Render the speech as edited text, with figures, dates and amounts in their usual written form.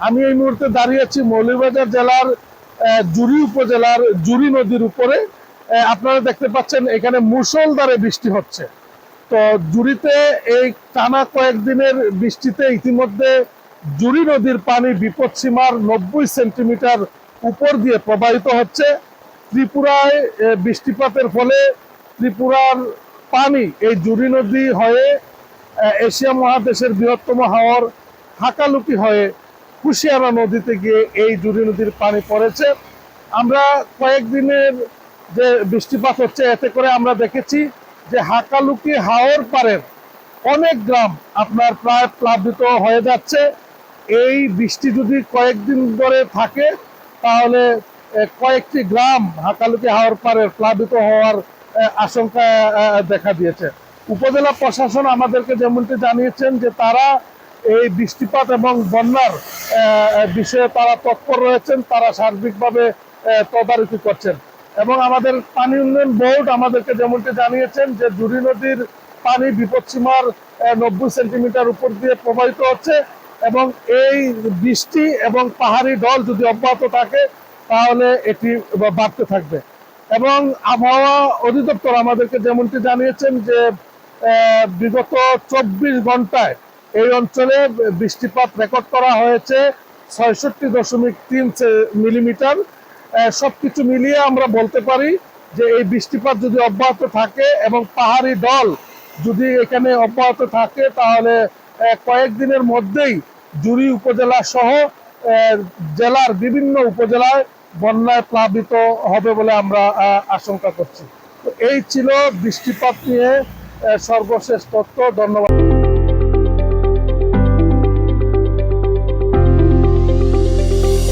আমি এই মুহূর্তে দাঁড়িয়ে আছি মৌলভীবাজার জেলার জুড়ি উপজেলার জুড়ি নদীর উপরে। আপনারা দেখতে পাচ্ছেন এখানে মুষলধারে বৃষ্টি হচ্ছে। তো জুড়িতে এই টানা কয়েকদিনের বৃষ্টিতে ইতিমধ্যে জুড়ি নদীর পানি বিপদসীমার 90 সেন্টিমিটার উপর দিয়ে প্রবাহিত হচ্ছে। ত্রিপুরায় বৃষ্টিপাতের ফলে ত্রিপুরার পানি এই জুড়ি নদী হয়ে এশিয়া মহাদেশের বৃহত্তম হাওর হাকালুকি হয়ে কুশিয়ারা নদীতে গিয়ে এই জুড়ি নদীর পানি পড়েছে। আমরা কয়েকদিনের যে বৃষ্টিপাত হচ্ছে এতে করে আমরা দেখেছি যে হাকালুকি হাওর পারের অনেক গ্রাম আপনার প্রায় প্লাবিত হয়ে যাচ্ছে। এই বৃষ্টি যদি কয়েকদিন ধরে থাকে তাহলে কয়েকটি গ্রাম হাকালুকি হাওর পারের প্লাবিত হওয়ার আশঙ্কা দেখা দিয়েছে। উপজেলা প্রশাসন আমাদেরকে যেমনটি জানিয়েছেন যে তারা এই বৃষ্টিপাত এবং বন্যার বিষয়ে তারা তৎপর রয়েছেন, তারা সার্বিকভাবে তদারকি করছেন। এবং আমাদের পানি উন্নয়ন বোর্ড আমাদেরকে যেমনটি জানিয়েছেন যে জুড়ি নদীর পানি বিপদসীমার 90 সেন্টিমিটার উপর দিয়ে প্রবাহিত হচ্ছে এবং এই বৃষ্টি এবং পাহাড়ি ঢল যদি অব্যাহত থাকে তাহলে এটি বাড়তে থাকবে। এবং আবহাওয়া অধিদপ্তর আমাদেরকে যেমনটি জানিয়েছেন যে বিগত 24 ঘন্টায় এই অঞ্চলে বৃষ্টিপাত রেকর্ড করা হয়েছে 66.3 মিলিমিটার। সবকিছু মিলিয়ে আমরা বলতে পারি যে এই বৃষ্টিপাত যদি অব্যাহত থাকে এবং পাহাড়ি ঢল যদি এখানে অব্যাহত থাকে তাহলে কয়েকদিনের মধ্যেই জুড়ি উপজেলা সহ জেলার বিভিন্ন উপজেলায় বন্যায় প্লাবিত হবে বলে আমরা আশঙ্কা করছি। তো এই ছিল বৃষ্টিপাত নিয়ে সর্বশেষ তথ্য। ধন্যবাদ।